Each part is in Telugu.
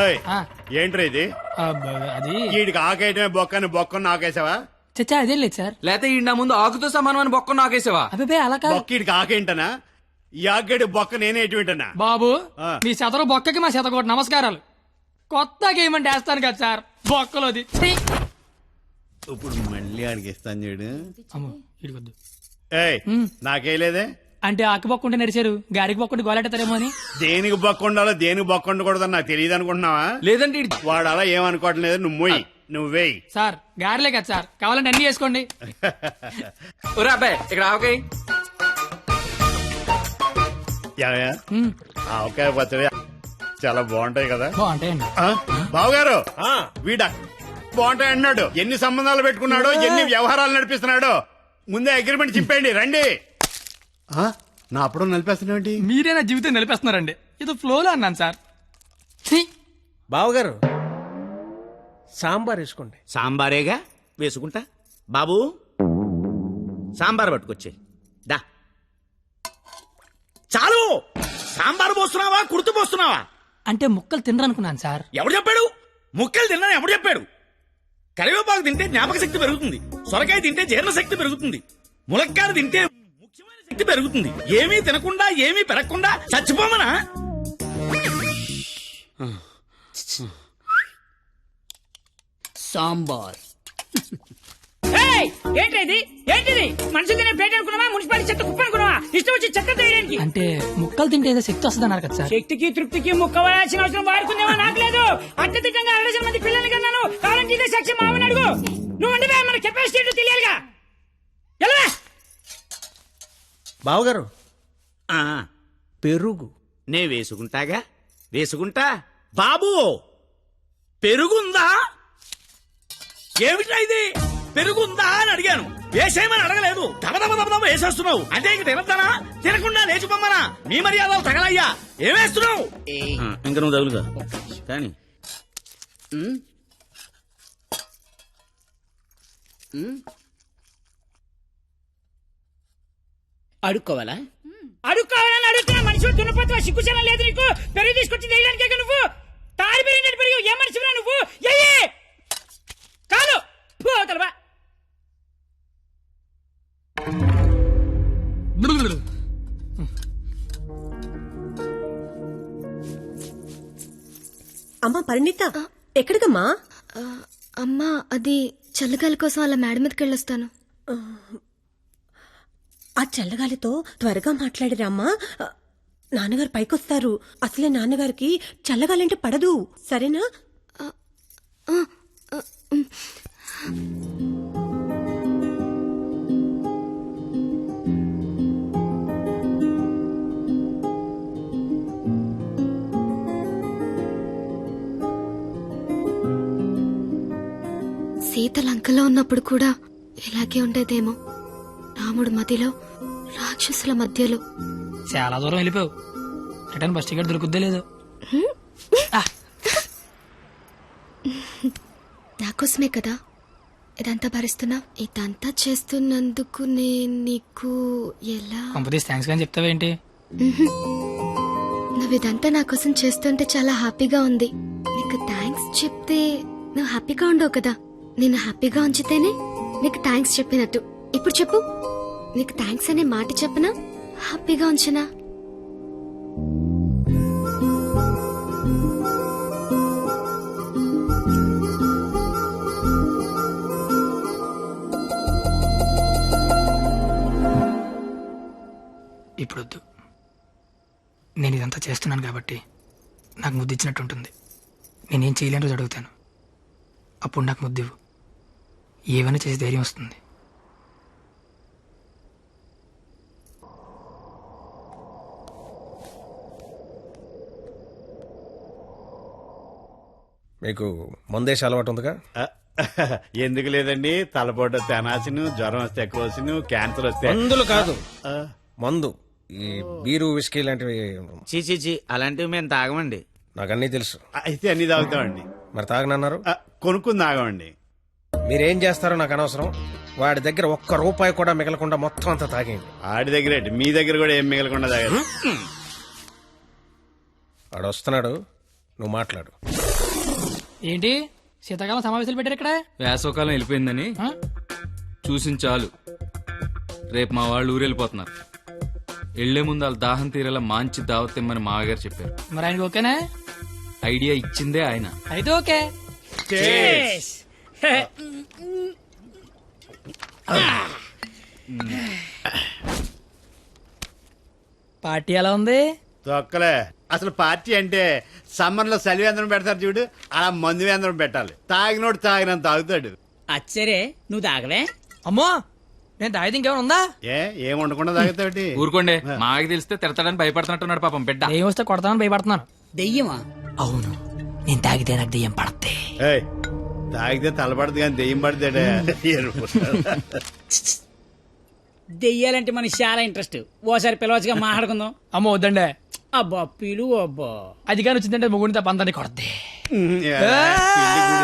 ఏయ్, ఆ, ఏంట్రా ఇది? అది వీడికి ఆకేయటమే బొక్కని బొక్కను ఆకేసావా? చచ్చా అదేం లేదు సార్. లేకపోతే ఈ నా ముందు ఆకుతో సమానం అని బొక్క నాకేసావా? అబ్బాయి అలా కాదు బొక్క వీడికి ఆకేంటనా? ఈ ఆకేడు బొక్క నేనే ఎటువంటనా? బాబు. ఆ. మీ శతరు బొక్కకి మా శతకోటి నమస్కారాలు. కొత్త గేమ్ అంటే వేస్తాను కదా సార్ బొక్కలోది. ఛీ! ఇప్పుడు మళ్ళీ ఆడికి ఇస్తాను చూడు. అమ్మో ఇడికొద్దు. ఏయ్, నాకేలేదే. అంటే ఆకు బొక్క ఉంటే నడిచారు, గారికి బొక్క ఉంటే గోలెట్టారేమో అని. దేనికి బొక్క ఉండాలో దేనికి బొక్క ఉండకూడదని నాకు తెలియదు అనుకుంటున్నావా? లేదంటే వాడు అలా ఏమనుకోవట్లేదు. నువ్వు మొయ్యి, నువ్వు వేయి. సార్ గారిలే కదా సార్, కావాలంటే అన్ని చేసుకోండి. ఒరే అబ్బాయి ఇక్కడ ఆవకాయ. ఏమయ్య? ఆవకాయ పచ్చడి చాలా బాగుంటాయి కదా. బాగుంటాయండి. ఆ? బావగారు, వీడ బాగుంటాయి అన్నాడు. ఎన్ని సంబంధాలు పెట్టుకున్నాడో, ఎన్ని వ్యవహారాలు నడిపిస్తున్నాడో ముందే అగ్రిమెంట్ చెప్పండి. రండి. ఆ? నా అప్పుడు నడిపేస్తున్నాడు. మీరే నా జీవితం నిలిపేస్తున్నారండి. ఇది ఫ్లోలో అన్నాను సార్. ఛీ! బావగారు సాంబార్ వేసుకోండి. సాంబారేగా వేసుకుంటా. బాబు సాంబార్ పట్టుకొచ్చే. దా. చాలు. సాంబార్ పోస్తున్నావా కుర్తు పోస్తున్నావా? అంటే ముక్కలు తినరనుకున్నాను సార్. ఎవడు చెప్పాడు? ముక్కలు తిన్నా ఎవడు చెప్పాడు? కరివేపాకు తింటే జ్ఞాపక శక్తి పెరుగుతుంది, సొరకాయ తింటే జీర్ణ శక్తి పెరుగుతుంది, ములక్కాయ తింటే ముఖ్యమైన శక్తి పెరుగుతుంది. ఏమీ తినకుండా ఏమీ పెరగకుండా చచ్చిపోమనా? సాంబార్. ఏంటిది ఏంటిది? మనుషులు తినే ప్లేట్ అనుకున్నావా? మున్సిపాలిటీ చెత్త కుప్ప అనుకున్నావా? ఇష్టం వచ్చి చెత్త తీయడానికి. అంటే ముక్కలు తింటే ఏదో శక్తి వస్తుంది అన్నారు కదా సార్. శక్తికి తృప్తికి ముక్కవలసిన అవసరం వాడుకుందేమో నాకు లేదు. అత్యధికంగా 60 మంది పిల్లలు కన్నాను. కావాలంటే ఇదే సాక్షి మామని అడుగు. నువ్వు అంటే మన కెపాసిటీ ఏంటో తెలియాలిగా. ఎలా బావగారు ఆ, పెరుగు. నే వేసుకుంటాగా, వేసుకుంటా. బాబు పెరుగుందా? ఏమిటా ఇది? పెరుగుందా అని అడిగాను, వేసేయమని అడగలేదు. దబదబ వేసేస్తున్నావు. అంటే ఇంక తినద్దానా? తినకుండా లేచిపోమ్మనా? మీ మర్యాదలు తగలయ్యా. ఏమేస్తున్నావు? ఇంక నువ్వు తగులుగా కానీ అడుక్కోవాలా? అడుక్కోవాలని అడుగుతున్నా. మనిషి దున్నపోతున్నా, సిగ్గుచనం లేదు నీకు. పెరుగు తీసుకొచ్చి వేయడానికే నువ్వు తాడి పెరిగినట్టు పెరుగు. ఏ మనిషిరా నువ్వు? ఎయ్యి కాదు పోతలవా. అమ్మా పరిణిత, ఎక్కడికమ్మా? అమ్మా అది చల్లగాలి కోసం అలా మేడ మీదకి వెళ్ళొస్తాను. ఆ చల్లగాలితో త్వరగా మాట్లాడిరామ్మా. నాన్నగారు పైకొస్తారు. అసలే నాన్నగారికి చల్లగాలంటే పడదు. సరేనా? సీత లంకలో ఉన్నప్పుడు కూడా ఇలాగే ఉండేదేమో. రాముడు మదిలో, రాక్షసుల మధ్యలో. చాలా దూరం వెళ్ళిపోయావు. రిటర్న్ బస్ టికెట్ దొరుకుద్దే లేదు. నాకోసమే కదా ఇదంతా భరిస్తున్నా. ఇదంతా చేస్తున్నందుకు నేను నీకు ఎలా కంపెనీస్ థ్యాంక్స్ కానీ చెప్తావేంటి? నువ్వు ఇదంతా నా కోసం చేస్తుంటే చాలా హ్యాపీగా ఉంది. నీకు థ్యాంక్స్ చెప్తే నువ్వు హ్యాపీగా ఉండవు కదా. నేను హ్యాపీగా ఉంచితేనే నీకు థ్యాంక్స్ చెప్పినట్టు. ఇప్పుడు చెప్పు, నీకు థ్యాంక్స్ అనే మాట చెప్పనా, హ్యాపీగా ఉంచనా? ఇప్పుడొద్దు. నేను ఇదంతా చేస్తున్నాను కాబట్టి నాకు ముద్దు ఇచ్చినట్టు ఉంటుంది. నేనేం చేయలేని రోజు అడుగుతాను, అప్పుడు నాకు ముద్దివ్వు. ఏమైనా చేసి ధైర్యం వస్తుంది. మీకు మందేసి అలవాటు ఉందిగా? ఎందుకు లేదండి? తలపోట తెనాసిను, జ్వరం వస్తే ఎక్కువ, క్యాన్సర్ వస్తే మందులు కాదు, మందు. ఈ బీరు విస్కీ లాంటివి చీ అలాంటివి మేము తాగమండి. నాకు అన్నీ తెలుసు. అయితే అన్ని తాగుతామండి. మరి తాగనన్నారు? కొనుక్కుని తాగమండి. మీరేం చేస్తారో నాకు అనవసరం. వాడి దగ్గర ఒక్క రూపాయి కూడా మిగలకుండా మొత్తం అంతా తాగేయండి. ఆడి దగ్గర మీ దగ్గర కూడా ఏం మిగలకుండా తాగారు. వాడు వస్తున్నాడు, నువ్వు మాట్లాడు. ఏంటి శీతాకాలం సమావేశాలు పెట్టారు ఇక్కడ? వేసవకాలం వెళ్ళిపోయిందని ఆ? చూసిన చాలు. రేపు మా వాళ్ళు ఊరెళ్ళిపోతున్నారు. వెళ్లే ముందు వాళ్ళ దాహం తీరేలా మంచి దావత్ ఇమ్మని మామగారు చెప్పారు. మరి ఆయనకి ఓకేనా? ఐడియా ఇచ్చిందే ఆయన. అయితే ఓకే. Cheers. పార్టీ ఎలా ఉంది? తొక్కలే. అసలు పార్టీ అంటే సమ్మర్ లో చలివేంద్రం పెడతారు చూడు, అలా మందు వేంద్రం పెట్టాలి. తాగినోడు తాగినంత తాగుతాడు. అచ్చరే నువ్వు తాగలే? అమ్మో, నేను తాగితే ఇంకేమైనా ఉందా? ఏం ఉండకుండా తాగుతాడు. ఊరుకోండి, మాకు తెలిస్తే తిడతాడని భయపడుతున్నట్టున్నాడు పాపం బిడ్డ. ఏం వస్తే కొడతామని భయపడుతున్నాను. దెయ్యమా? అవును, నేను తాగితే నాకు దెయ్యం పడద్ది. ఏయ్, తాగితే తలపడదు కానీ దెయ్యం పడతాడే. దెయ్యాలంటే మనకి చాలా ఇంట్రెస్ట్. ఓసారి పిలవచ్చుగా మాట్లాడుకుందాం. అమ్మో వద్దండే. అబ్బా పిలువు అబ్బా. అది కానీ వచ్చిందంటే ముగ్గురిని తప్ప అందరినీ కొడద్ది.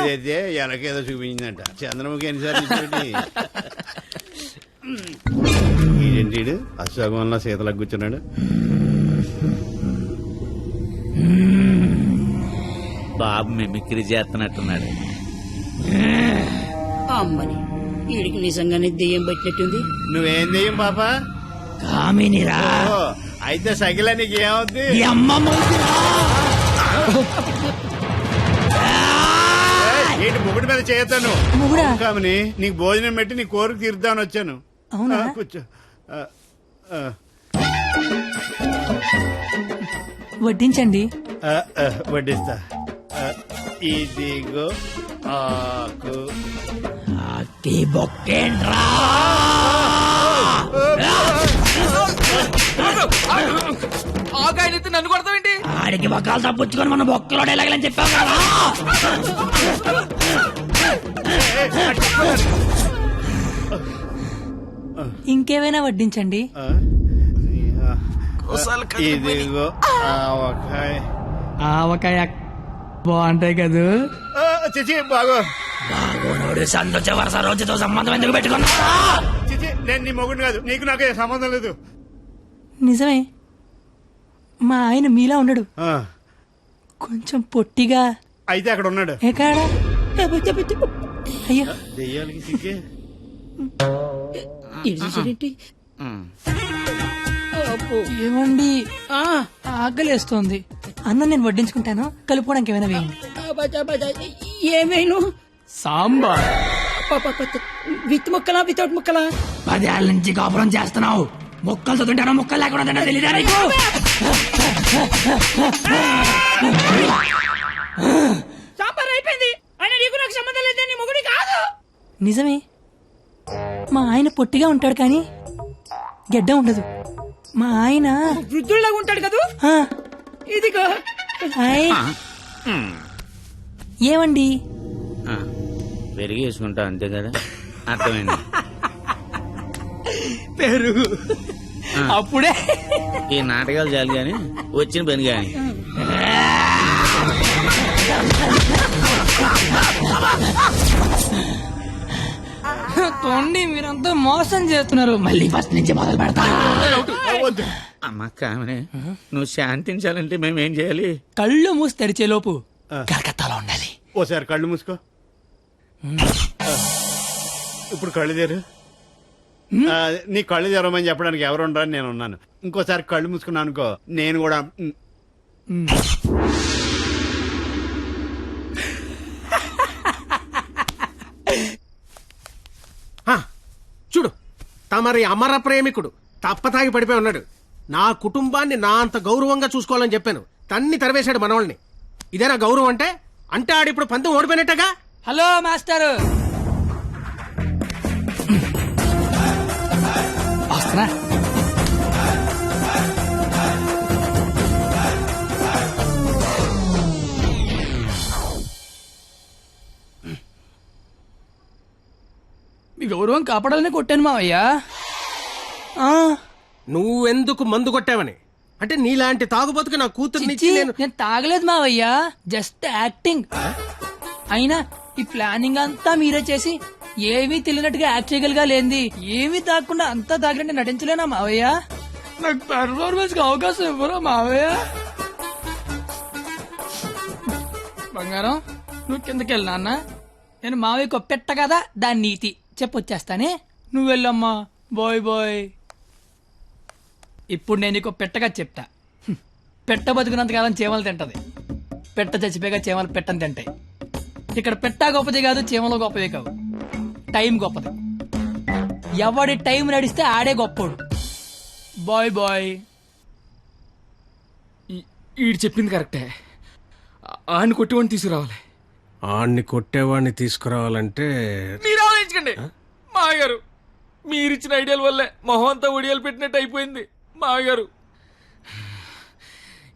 అయితే ఎలాకేదో చూపించిందంట. చంద్రముఖి ఎన్నిసార్లు ఏంటి అశోకంలో సీతలకు కూర్చున్నాడు. బాబు మిమిక్రీ చేస్తున్నట్టున్నాడు. అమ్మని వీడికి నిజంగానే దెయ్యం పట్టినట్టుంది. నువ్వేం దెయ్యం పాప? కామినిరా. ఓ, అయితే సగిల నీకు ఏమవుద్ది? ఏంటి ముగుడి మీద చేయతాను కామని, నీకు భోజనం పెట్టి నీ కోరిక తీర్దామని వచ్చాను. అవునా? కూర్చో. వడ్డించండి. వడ్డిస్తా. ఇదిగో ఆకు. ఆకాయనైతే నన్ను కొడతావేంటి? ఆడికి బొక్కలు తప్పించుకొని మన బొక్కలో ఎలాగలని చెప్పావు కదా. ఇంకేమైనా వడ్డించండి. ఇదిగో ఆవకాయ. ఆవకాయ బాగుంటాయి కదూ. చిచి బాగో. సంతోష వరుస రోజుతో సంబంధం ఎందుకు పెట్టుకున్నా? చిచి, నేను నీ మొగుడు కాదు, నీకు నాకు ఏ సంబంధం లేదు. నిజమే, మా ఆయన మీలా ఉండడు, ఆ, కొంచెం పొట్టిగా. అయితే అక్కడ ఉన్నాడు. ఎక్కడా? అయ్యో, దెయ్యాలకి సిగ్గే. ఏమండి, ఆకలేస్తోంది. అన్నం నేను వడ్డించుకుంటాను, కలుపుకోవడానికి ఏమైనా వేయండి. ఏమైనా సాంబార్. విత్ ముక్కలా వితౌట్ ముక్కలా? 10 ఏళ్ళ నుంచి కాపురం చేస్తున్నావు, ముక్కలు తింటానో ముక్కలు లేకుండా తెలియదా నీకు? సాంబార్ అయిపోయింది. అయినా నీకు నాకు సంబంధం లేదు, నీ మొగుడి కాదు. నిజమే, మా ఆయన పొట్టిగా ఉంటాడు కానీ గెడ్డ ఉండదు. మా ఆయన వృద్ధుల్లాగా ఉంటాడు కదా. ఆ, ఇదిగో హాయ్. ఏమండి, పెరిగి వేసుకుంటా అంతే కదా, అర్థమైంది. పెరుగు అప్పుడే. ఈ నాటకాలు చాలు గాని వచ్చిన పని గాని. తోండి, మీరంతా మోసం చేస్తున్నారు. మళ్ళీ ఫస్ట్ నుంచి మొదలు పెడతా. అమ్మ కామనే, నువ్వు శాంతించాలంటే మేమేం చేయాలి? కళ్ళు మూసి తెరిచే లోపు కలకత్తాలో ఉండాలి. ఓసారి కళ్ళు మూసుకో. ఇప్పుడు కళ్ళు తెరు. నీ కళ్ళు తెరవమని చెప్పడానికి ఎవరు ఉండరని నేను ఉన్నాను. ఇంకోసారి కళ్ళు మూసుకున్నాను అనుకో, నేను కూడా. చూడు, తమరి అమర ప్రేమికుడు తప్పతాగి పడిపోయి ఉన్నాడు. నా కుటుంబాన్ని నా అంత గౌరవంగా చూసుకోవాలని చెప్పాను, తన్ని తరివేశాడు మనవాళ్ళని. ఇదేనా గౌరవం అంటే? అంటే ఆడిప్పుడు పంతం ఓడిపోయినట్టగా. హలో మాస్టర్, వస్తున్నా. మీ గౌరవం కాపాడాలని కొట్టాను మావయ్యా. నువ్వెందుకు మందు కొట్టావని? అంటే నీలాంటి తాగుబోతుకు నా కూతుర్నిచ్చి చిచ్చి, నేను నేను తాగలేదు మావయ్యా, జస్ట్ యాక్టింగ్. అయినా ఈ ప్లానింగ్ అంతా మీరే చేసి ఏమీ తెలియనట్టుగా యాక్ట్ చేయగలిగా లేంది. ఏమీ తాగకుండా అంతా తాగినట్టు నటించలేనా మావయ్య? నాకు పెర్ఫార్మెన్స్ కి అవకాశం ఇవ్వరా మావయ్య? బంగారం నువ్వు కిందకి వెళ్ళి నాన్న నేను మావయ్యకు పెట్ట కదా దాని నీతి చెప్పొచ్చేస్తానే నువ్వు వెళ్ళమ్మా బాయ్ బాయ్. ఇప్పుడు నేను నీకు పెట్టగా చెప్తా. పెట్ట బతుకున్నంత కాలం చీమలు తింటది, పెట్ట చచ్చిపోయాక చీమలు పెట్టని తింటాయి. ఇక్కడ పెట్ట గొప్పది కాదు, చీమలు గొప్పది కావు, టైం గొప్పది. ఎవడి టైం నడిస్తే ఆడే గొప్పోడు. Bye bye. ఈడు చెప్పింది కరెక్టే. ఆడిని కొట్టివాడిని తీసుకురావాలి. ఆడిని కొట్టేవాడిని తీసుకురావాలంటే మీరు ఆలోచించకండి మాగారు. మీరిచ్చిన ఐడియాల వల్లే మొహం అంతా ఒడియాలు పెట్టినట్టు అయిపోయింది మాగారు.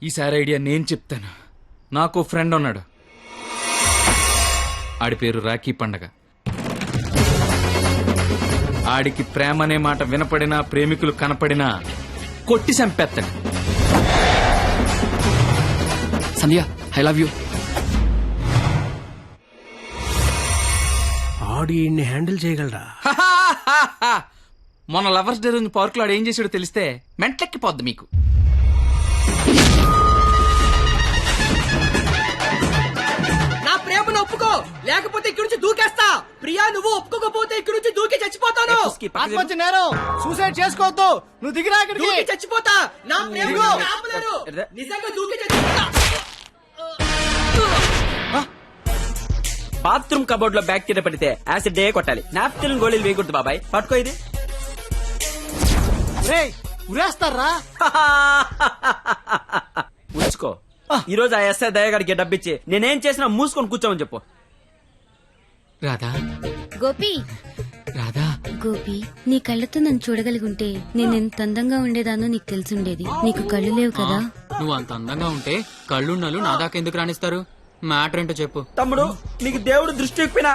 ఈసారి ఐడియా నేను చెప్తాను. నాకు ఫ్రెండ్ ఉన్నాడు, ఆడి పేరు రాఖీ పండగ. ఆడికి ప్రేమ అనే మాట వినపడినా, ప్రేమికులు కనపడినా కొట్టి చంపేస్తాడు. Sandhya I love you. ఆడి హ్యాండిల్ చేయగలరా? మొన్న లవర్స్ డే రోజు పార్క్ లో ఏం చేసాడో తెలిస్తే మెంట్లెక్కిపోద్ది మీకు. నా ప్రేమను ఒప్పుకో, లేకపోతే ఇక్కడి నుంచి దూకేస్తా. ప్రియా నువ్వు ఒప్పుకోకపోతే ఇక్కడి నుంచి దూకి చచ్చిపోతాను. ఆత్మహత్య నేరం, సూసైడ్ చేసుకోవద్దు. నువ్వు దిగిరా ఇక్కడికి. దూకి చచ్చిపోతా. నా ప్రేమను ఆపలేరు. నిజంగా దూకి చచ్చిపోతా. బాత్రూమ్ కబోర్డ్ లో బ్యాక్టీరియా పడితే యాసిడ్ డే కొట్టాలి. నాప్కిన్ గోళీలు వేయకూడదు బాబాయ్. పట్టుకో ఇది. ఉరేస్తారా? ఉంచుకో. ఈ రోజు ఆ ఎస్ఐ దయగాడికి డబ్బిచ్చి నేనేం చేసినా మూసుకొని కూర్చోమని చెప్పు. రాధా గోపి రాధా గోపి, నీ కళ్ళతో నన్ను చూడగలిగుంటే నేను ఎంత అందంగా ఉండేదానో నీకు తెలిసుండేది. నీకు కళ్ళు లేవు కదా. నువ్వు అంత అందంగా ఉంటే కళ్ళున్నాలు నా దాకా ఎందుకు రాణిస్తారు? మ్యాటర్ ఏంటో చెప్పు. తమ్ముడు, నీకు దేవుడు దృష్టి ఎక్కిపోయినా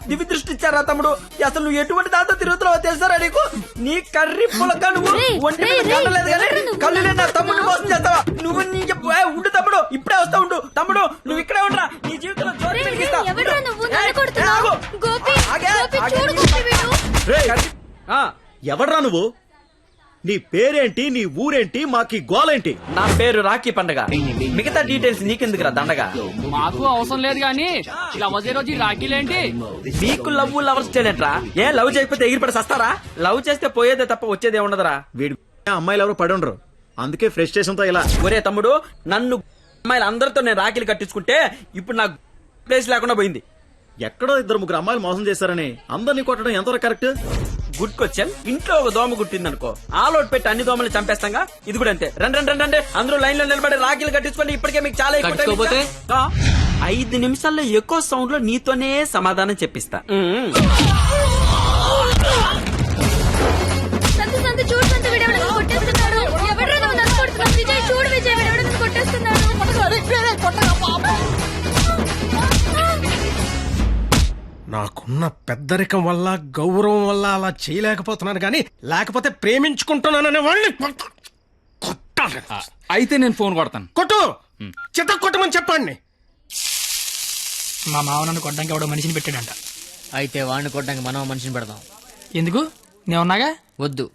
దివి దృష్టి ఇచ్చారా తమ్ముడు? అసలు నువ్వు ఎటువంటి దాంతో తిరుగుతున్నావో తెలుసారా నీకు? నీ కర్రీ పులక నువ్వు ఒంటి మీద కళ్ళలేదు కానీ కళ్ళు లేని నా తమ్ముడు మోసం చేస్తావా నువ్వు? నీ ఉండు తమ్ముడు, ఇప్పుడే వస్తా ఉండు. తమ్ముడు నువ్వు ఇక్కడే ఉండరా, నీ జీవితంలో జోరు పెరిగిస్తా. ఆగు. ఆగే. ఎవడ్రా నువ్వు? నీ పేరేంటి, నీ ఊరేంటి, మాకి గోలేంటి? నా పేరు రాఖీ పండగ. మిగతా డీటెయిల్స్ నీకెందుకురా దండగా? మాకు అవసరం లేదు గానీ లవ్ రోజు రాఖీలేంటి? మీకు లవ్ లవర్స్ చేయలేంట్రా? ఏ లవ్ చేయకపోతే ఎగిరిపడి సస్తారా? లవ్ చేస్తే పోయేదే తప్ప వచ్చేదే ఉండదురా. వీడి అమ్మాయిలు ఎవరు పడి ఉండరు, అందుకే ఫ్రస్ట్రేషన్ తో ఇలా. ఒరే తమ్ముడు, నన్ను అమ్మాయిలు అందరితో నేను రాఖీలు కట్టించుకుంటే ఇప్పుడు నాకు ప్లేస్ లేకుండా పోయింది. ఎక్కడో 2-3 అమ్మాయిలు మోసం చేశారని అందరినీ కొట్టడం ఎంతవరకు కరెక్ట్? Good question. ఇంట్లో ఒక దోమ గుట్టిందనుకో, ఆలోట్ పెట్టి అన్ని దోమలు చంపేస్తాగా. ఇది కూడా అంతే. రండి అందరూ లైన్ లో నిలబడి రాఖీలు కట్టించుకోండి. ఇప్పటికే మీకు చాలా ఎక్కువ కట్టుకోకపోతే? 5 నిమిషాల్లో ఎక్కువ సౌండ్ లో నీతోనే సమాధానం చెప్పిస్తా. చూడు సంత వీడెవడో కొట్టేస్తున్నాడు. ఎవడ్రా నువ్వు నన్ను కొడుతున్నావు? విజయ్ చూడు, విజయ్ వీడెవడో నన్ను కొట్టేస్తున్నాడు. నాకున్న పెద్దరికం వల్ల, గౌరవం వల్ల అలా చేయలేకపోతున్నాను కానీ, లేకపోతే ప్రేమించుకుంటున్నాననే వాళ్ళని కొట్టాలి. అయితే నేను ఫోన్ కొడతాను. కొట్టు, చిత్త కొట్టమని చెప్పండి. మా మావ నన్ను కొట్టడానికి ఎవడో మనిషిని పెట్టాడంట. అయితే వాడిని కొట్టడానికి మనం మనిషిని పెడదాం. ఎందుకు? నేను ఉన్నాగా. వద్దు.